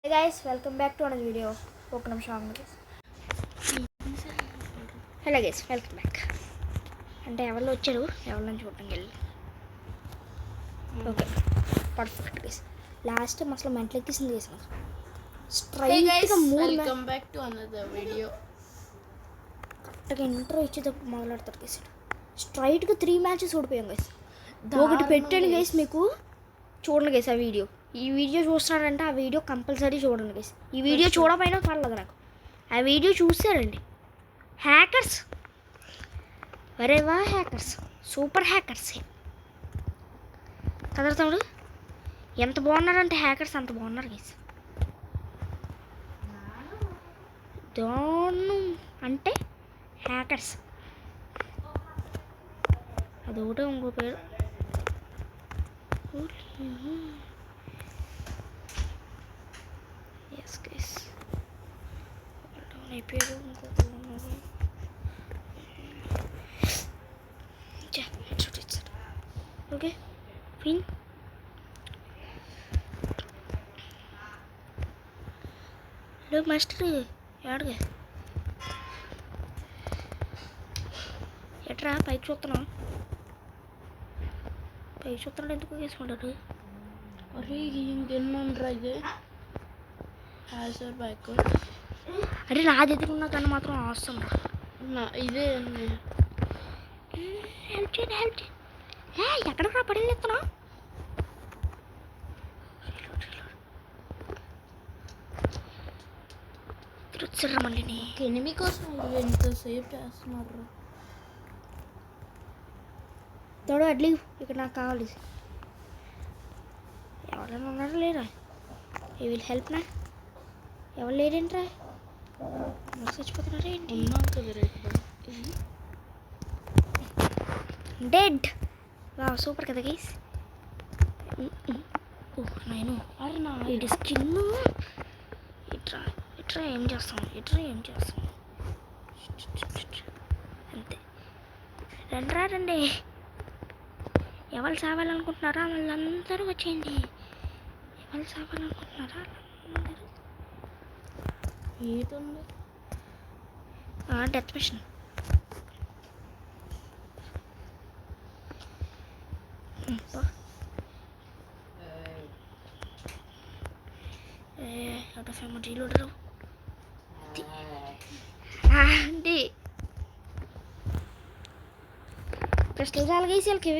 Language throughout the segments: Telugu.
Hey guys, welcome back to another video. ఒక నిమిషం ఆగండి guys. Hello guys, welcome back. అంటే ఎవరు వచ్చారు, ఎవరిని చూడడానికి వెళ్ళి okay perfect guys. Last time అసలు మెంటల్ ఎక్కిసింది చేసిన స్ట్రైట్గా welcome back to another video. కరెక్ట్గా ఇంట్రో ఇచ్చేటప్పుడు మొదలెడతారు గైస్. స్ట్రైట్గా 3 మ్యాచెస్ ఓడిపోయాం గైస్. ఒకటి పెట్టాను గైస్, మీకు చూడండి గైస్. ఆ వీడియో ఈ వీడియో చూస్తున్నారంటే ఆ వీడియో కంపల్సరీ చూడండి గైస్. ఈ వీడియో చూడకపోయినా పర్లేదు నాకు, ఆ వీడియో చూసారండి. హ్యాకర్స్ వరేవా, హ్యాకర్స్ సూపర్ హ్యాకర్స్ కదా తమ్ముడు. ఎంత బాగున్నారంటే హ్యాకర్స్ అంత బాగున్నారు గైస్. దాను అంటే హ్యాకర్స్ అదొకటే, ఇంకో పేరు ఎస్ గైస్. అయిపోయారు ఇంకొక ఓకే ఫిన్. హలో మాస్టర్, ఏడగా ఎట్రా పైకి చూస్తున్నావు? పైకి చూస్తున్నాడు ఎందుకు వేసుకుంటాడు? అరే ఇంకెన్నుండ్రా ఇది సార్ బైక్. అరే నా దగ్గర కన్నా మాత్రం అవసరం ఇదే హెల్ప్ చేయండి, హెల్ప్ చేయండి. ఎక్కడ రా పడి ఎత్తున్నా? తిరుచుర్రా మళ్ళీ ఎనిమి కోసం ఎంతసేపు చేస్తున్నారు. తోడు అడ్లీ ఇక్కడ నాకు కావాలి. ఎవరైనా ఉన్నారా లేరా? యూ విల్ హెల్ప్ నా? ఎవరు లేరేంట్రా? చచ్చిపోతున్నారా ఏంటి? డెడ్. వా సూపర్ కదా గైస్. నేను అరే నా ఇది స్కిన్. ఇట్రా ఇట్రా ఏం చేస్తాం, ఇట్రా ఏం చేస్తాం అంతే. రండి రండి, ఎవరు సావాలనుకుంటున్నారా వాళ్ళందరూ వచ్చేయండి. ఎవరు సావాలనుకుంటున్నారా ఏటుంది డెత్ మిషన్. అవుట్ ఆఫ్ ఎమో డీలోడరు అండి. ఫస్ట్ చాలా గేసి వాళ్ళకి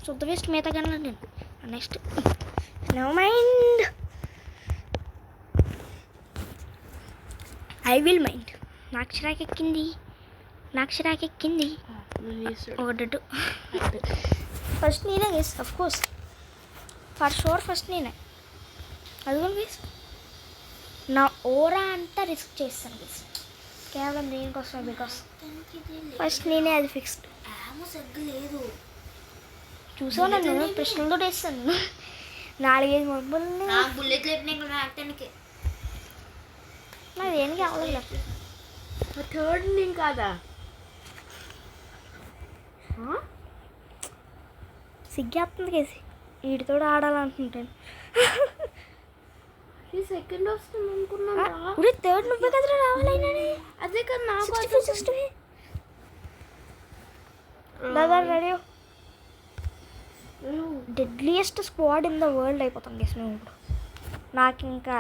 శుద్ధ వేస్ట్ మిగతా గనలా. నేను next no mind, I will mind. నాకు చిరాకెక్కింది, నాకు చిరాకెక్కింది. ఒకటి ఫస్ట్ నేనే guess, of course for sure first నేనే. అదిగో గేస్ నా ఓరా అంతా రిస్క్ చేస్తాను గేస్, కేవలం దేనికోసమే, బికాస్ ఫస్ట్ నేనే అది ఫిక్స్డ్. లేదు చూసావు నన్ను ప్రశ్నలతో వేస్తాను 4-5 మొబైల్ని. నాకు దేనికి అవ్వలేదు. థర్డ్ నేను కాదా? సిగ్గేస్తుంది కేసి, వీటితో ఆడాలనుకుంటాను. ఈ సెకండ్ వస్తుంది అనుకున్నా. థర్డ్ నువ్వే కదరా రావాలైనా. అదే కదా నాకు 65 దాదా ready. Deadliest squad in the world అయిపోతాం గేస్ మేము ఇప్పుడు. నాకు ఇంకా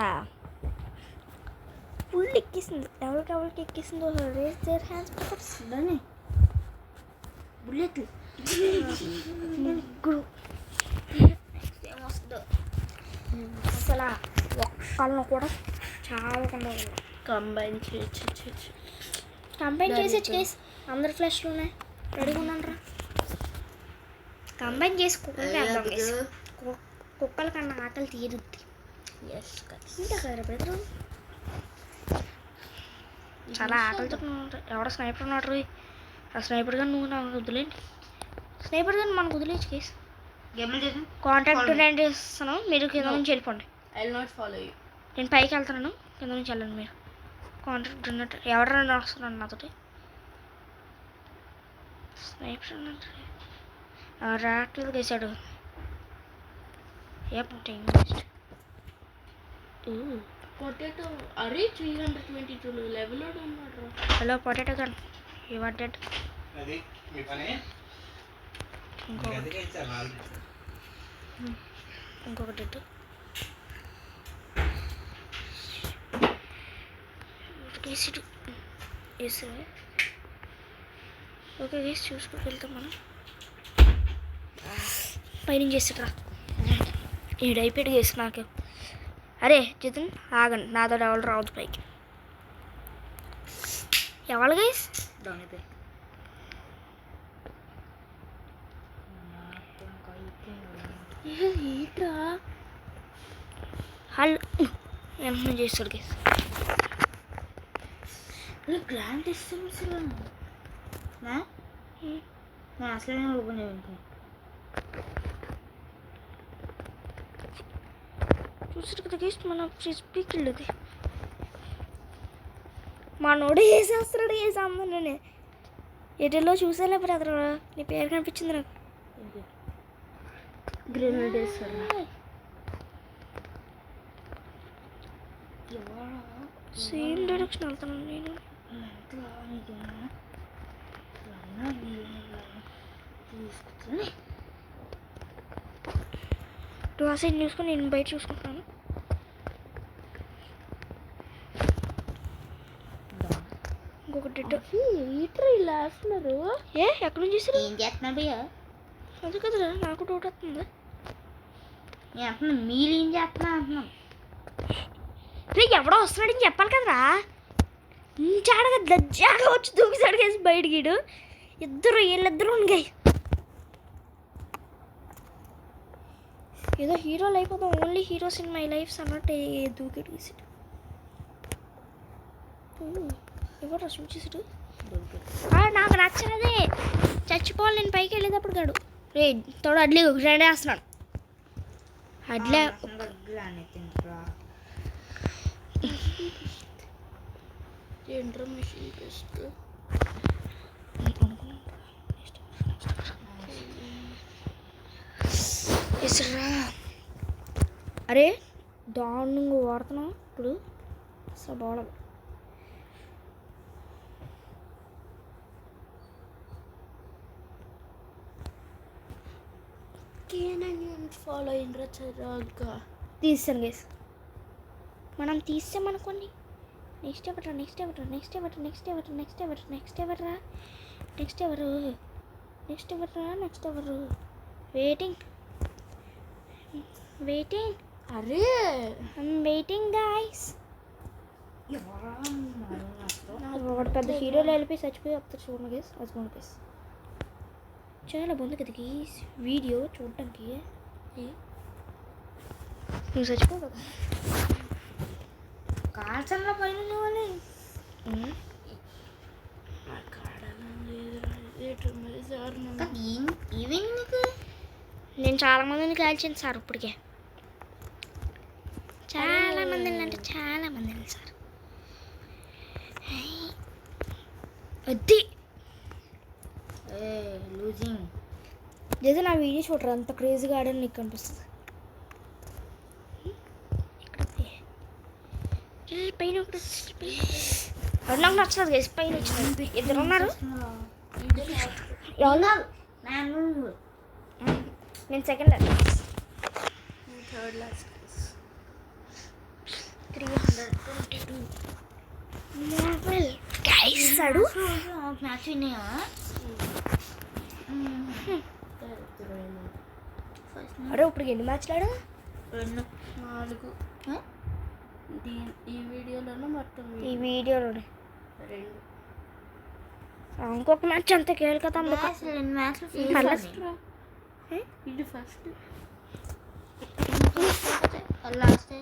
ఫుల్ ఎక్కిసింది. ఎవరికి ఎక్కిసిందో రేస్ దేర్ హ్యాండ్స్ పర్స్ దాన్ని బుల్లెట్లు ముగ్గురు ఏమొస్తుందో అసలు ఒక్కళ్ళను కూడా చావకుండా కంబైన్ కంబైన్ చేసి కేసు అందరి ఫ్లాష్లు ఉన్నాయి. రెడీగా ఉన్నాను. కంబైన్ చేసి కుక్కలకి వేద్దాం గేస్. కుక్కల కన్నా ఆకలి తీరుద్ది. ఇంకా కదా బ్రదరు, చాలా ఆకలితో ఉంటాయి. ఎవడో స్నైపర్ ఉన్నాడు. ఆ స్నైపర్ కానీ నువ్వు నాకు వదిలేండి. స్నైపర్ కానీ మనకు వదిలేచ్చు కేసు. కాంటాక్ట్ నేను చేస్తాను, మీరు కింద నుంచి వెళ్ళిపోండి. నేను పైకి వెళ్తున్నాను, కింద నుంచి వెళ్ళండి మీరు. కాంటాక్ట్ ఉన్నట్టు ఎవరైనా వస్తున్నాను నాతోటి. స్నైపర్ అన్నట్టు రాట్లేదు వేసాడు. Time waste. పొటాటో అరే 322 లెవెల్ ఉన్నాడు. Hello potato gun you want that అది మీ పని ఇంకొకటి ఇటు కేసిడు వేసావా? ఓకే గేసి చూసుకుని వెళ్తాం మనం. పైనుంచి చేస్తాడు ఏడు అయిపోయాడు గేసి నాకు. అరే జితిన్ ఆగండి, నాతో ఎవరు రావద్దు పైకి. ఎవరు గేస్ ఏంట్రా హలో ఏమన్నా చేస్తాడు గేస్. గ్రాండ్ ఇస్తాను అసలు ఓపెన్ చేయండి. చూసారు కదా గేస్ మన స్పీకర్లది మనోడు వేసేస్తున్నాడు వేసామని ఎటెల్లో చూసాలే బ్రదర్, నీ పేరు కనిపించింది నాకు. గ్రెనేడ్ వేస్తారు. సేమ్ డైరెక్షన్ వెళ్తున్నాను నేను. నువ్వు ఆ సైడ్ చూసుకొని నేను బయట చూసుకుంటాను. ఇంకొకటి ఈటర్ ఇలా వేస్తున్నారు. ఎక్కడ నుంచి చూసారు? ఏం చేస్తున్నాడు? అదే కదరా నాకు డౌట్ వస్తుంది. నేను అంటున్నాను మీరు ఏం చేస్తున్నా అంటున్నాను. రే ఎవడో వస్తున్నాడని చెప్పాలి కదరా. చాడగా దజ్జాగా వచ్చి దూకిసాడు కేసి బయటికి. వీళ్ళిద్దరు ఉన్నాయి. ఏదో హీరోలు అయిపోతాం, only heroes in my life అన్నట్టు దూకేడు గీసాడు. ఎవరు రసం చేసాడు? నాకు నచ్చలేదే, చచ్చిపోవాలి నేను పైకి వెళ్ళేటప్పుడు కాడు. రే తోడు అడ్లీ గ్రైండ్ వేస్తున్నాడు. అడ్లే ఏంట్రా మిషన్ టెస్ట్ అరే దారుణంగా వాడుతున్నావు ఇప్పుడు అసలు బాగోదు. ఫాలో అయినరా చరాగా తీస్తాను గేస్ మనం తీస్తామనుకోండి. నెక్స్ట్ ఎవరు నెక్స్ట్ ఎవరు నెక్స్ట్ ఎవరు నెక్స్ట్ ఎవరు నెక్స్ట్ ఎవరు నెక్స్ట్ ఎవరు నెక్స్ట్ ఎవరు నెక్స్ట్ ఎవరు నెక్స్ట్ ఎవరు వెయిటింగ్ వెయిటింగ్ అరే వెయిటింగ్ గాయస్. వాడు పెద్ద హీరోలు వెళ్ళిపోయి చచ్చిపోయి వస్తారు చూడండి గేస్. అది గేస్ చాలా బాగుంది కదా గేస్ వీడియో చూడటానికి. నువ్వు చచ్చిపో కదా కాల్చంలో పైన వాళ్ళు ఇవేంటి నీకు? నేను చాలా మందిని కాల్చాను సార్ ఇప్పటికే. చాలా మందిని అంటే చాలా మందిని సార్. అది లూజింగ్ లేదా నా వీడియో చూడరా అంత క్రేజీగా ఆడని నీకు కనిపిస్తుంది. పైన ఒకటి అది నాకు నచ్చలేదు గైస్. పైన వచ్చింది ఇద్దరు ఉన్నారు. నేను second third last 322 Marvel guys అడు మ్యాచ్ విన్నాయా? అరే ఇప్పుడు ఎన్ని మ్యాచ్లు ఆడా? 4 ఈ వీడియోలోనే మొత్తం ఈ వీడియోలోనే 2 ఇంకొక మ్యాచ్ అంతే కేల్కతా ఇది ఫస్ట్ లాస్ట్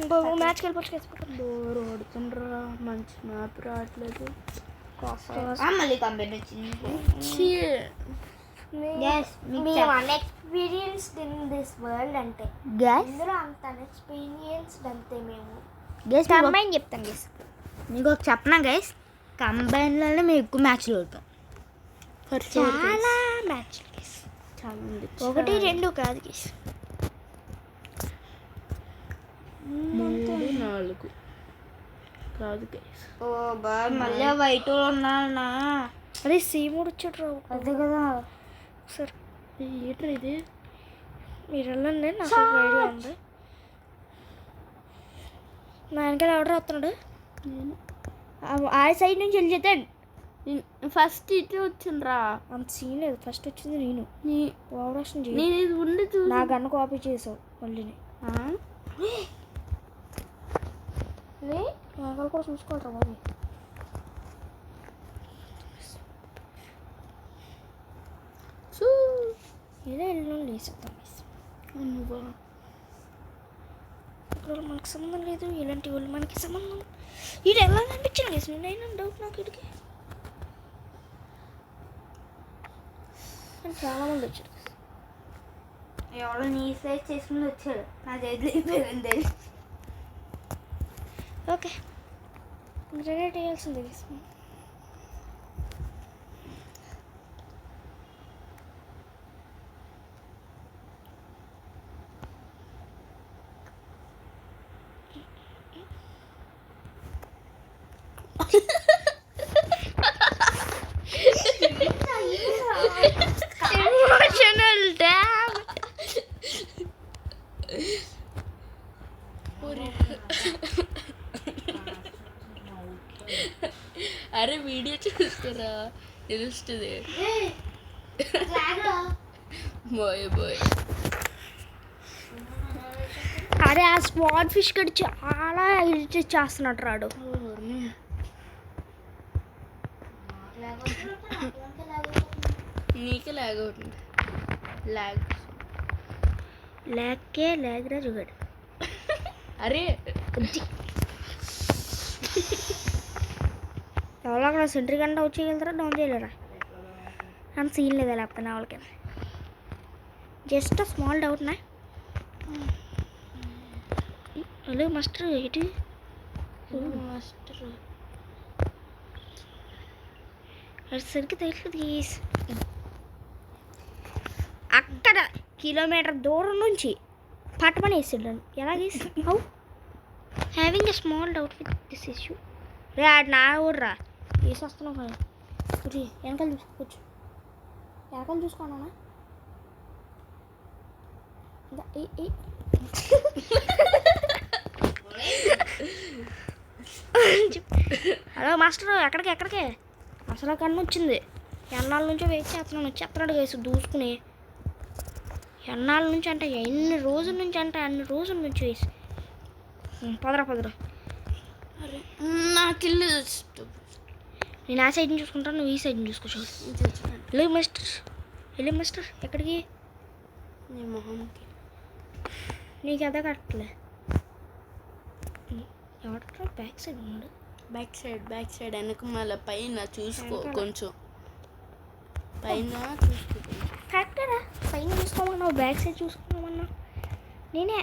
ఇంకొక మ్యాచ్కి వెళ్ళిపోవచ్చు. బోర్ కొడుతుండ్రా, మంచి మ్యాప్ రావట్లేదు. మళ్ళీ కంపెనీ వచ్చింది. ఎక్స్పీరియన్స్డ్ ఇన్ దిస్ వరల్డ్ అంటే ఇందులో అంత ఎక్స్పీరియన్స్డ్ అంతే మేము. కంబైన్ చెప్తాను గైస్. మీకు ఒక చెప్పనా గైస్, కంబైన్లోనే మేము ఎక్కువ మ్యాచ్లు ఆడతాం. చాలా మ్యాచ్ చాలా ఉంది. 1 2 కాదు గైస్. 3 4 కాదు గైస్. ఓ బాయ్ మళ్ళీ వైట్ ఉన్నానా? అదే C3 వచ్చాడు రా. అదే కదా. సార్ ఏంట్రా ఇది? మీరు వెళ్ళండి, నాకు ఒక ఐడియా ఉంది. నా వెనకాల ఎవడో వస్తున్నాడు. నేను ఆ సైడ్ నుంచి వెళ్ళి చేద్దాం. ఫస్ట్ ఇటు వచ్చిండ్రా. అంత సీన్ లేదు, ఫస్ట్ వచ్చింది నేను. ఓవరాక్షన్ చేయి. నేను ఇది ఉండి నా గన్ను కాపీ చేసావు మళ్ళీ. వెనకాల కూడా చూసుకోవాలరా బాబు. ఏదో వెళ్ళి వేసేద్దాం. నువ్వా? ఇక్కడ మనకు సంబంధం లేదు, ఇలాంటి వాళ్ళు మనకి సంబంధం. ఇది ఎలా అనిపించింది గేస్? నేనైనా డౌట్ నాకు ఇక్కడికి. కానీ చాలామంది వచ్చారు. ఎవడో నీ సైజ్ చేసుకుని వచ్చాడు, నా చేతిలో అయిపోయింది. ఓకే గ్రెనేట్ వేయాల్సింది గేస్. Emotional damn. అరే వీడియో చూస్తారా, తెలుస్తుంది. Bye bye. అరే ఆ స్పాట్ ఫిష్ గడి చాలా ఇరిటేట్ చేస్తున్నాడు రాడు. నీకే లాగ్ అవుతుంది. లాగ్ రా చూడు. అరే ఎవరో అక్కడ సెంట్రీ గంట వచ్చేయగలుగుతారా, డౌన్ చేయలేరా? అంత సీన్ లేదా లేకపోతే నా వాళ్ళకి? జస్ట్ స్మాల్ డౌట్ నా. హలో మాస్టర్, ఏంటి మాస్టర్? అది సరిగ్గా తెలియదు గీస్. అక్కడ కిలోమీటర్ దూరం నుంచి పట్టమని వేసాడు. ఎలా guys? How having a small doubt with this issue. రే ఆడు నా ఊర్రా వేసి వస్తున్నావు కదా. వెనకాల చూసుకోవచ్చు, వెనకాల చూసుకోనా? హలో మాస్టర్, ఎక్కడికి అసలు కన్ను వచ్చింది. ఎన్నాళ్ళ నుంచో వెయిట్ చేస్తున్నాను, వచ్చేస్తున్నాడు వేసి దూసుకుని. ఎన్నాళ్ళ నుంచి అంటే ఎన్ని రోజుల నుంచి అంటే అన్ని రోజుల నుంచి వేసి. పదరా. అరే నాకు ఇల్లు నేను ఆ సైడ్ని చూసుకుంటాను, నువ్వు ఈ సైడ్ని చూసుకోవచ్చు. వెళ్ళి మాస్టర్ ఎక్కడికి? నీ మొహంకి. నీకు అదే కట్టలే. ఎవడ బ్యాక్ సైడ్ ఉన్నాడు? బ్యాక్ సైడ్ వెనక మళ్ళీ పైన చూసుకో, కొంచెం పైన చూసుకో. కరెక్టరా, పైన చూసుకోమన్నావు, బ్యాక్ సైడ్ చూసుకోమన్నా. నేనే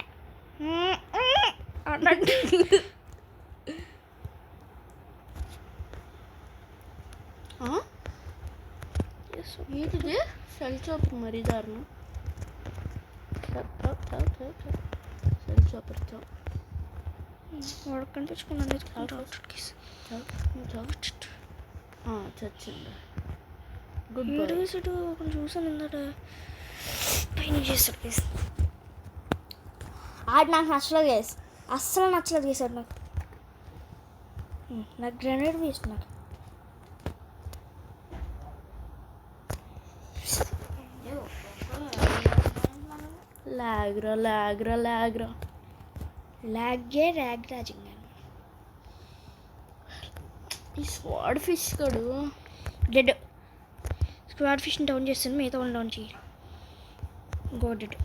ఏంటిది? సెల్ చాపర్ మరీ దారుణం. సెల్ చాపర్ వాడు కనిపించుకున్నాను. చచ్చింది. వీడియోసాడు ఒకటి చూసాను ఇందట, పైన చేస్తాడు కేసు. ఆడు నాకు నచ్చలేదు కేసు, అస్సలు నచ్చలేదు కేసాడు నాకు. గ్రెనేడ్ వేస్ట్ నాకు. లాగ్రా ర్యాగ్రాజింగ్. ఈ స్వాడ్ ఫిష్ కడు డెడ్. స్క్వాడ్ ఫిష్ని డౌన్ చేస్తాను, మిగతా వాళ్ళు డౌన్ చేయాలి. Go dead.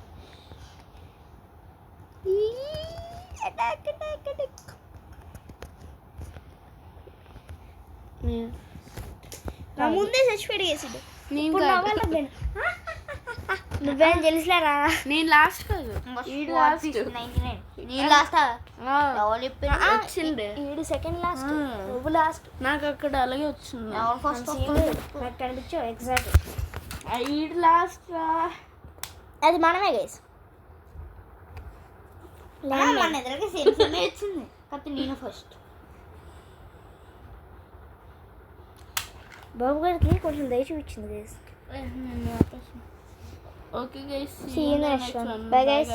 ముందే చచ్చిపోయాడు వేసాడు. నువ్వేం తెలుసులేరా? నేను లాస్ట్ కాదు, వచ్చిండే. ఈడు సెకండ్ లాస్ట్, నువ్వు లాస్ట్. నాకు అక్కడ అలాగే వచ్చింది. ఫస్ట్ నాకు కనిపించావు ఎగ్జాక్ట్. ఈడు లాస్ట్ రా. అది మనమే గైస్. మన ఎదురుగా సేమ్ వచ్చింది కాకపోతే నేను ఫస్ట్. బాబు గారికి కొంచెం దయ చూపించింది guys. Okay guys, See you next one. Bye, guys.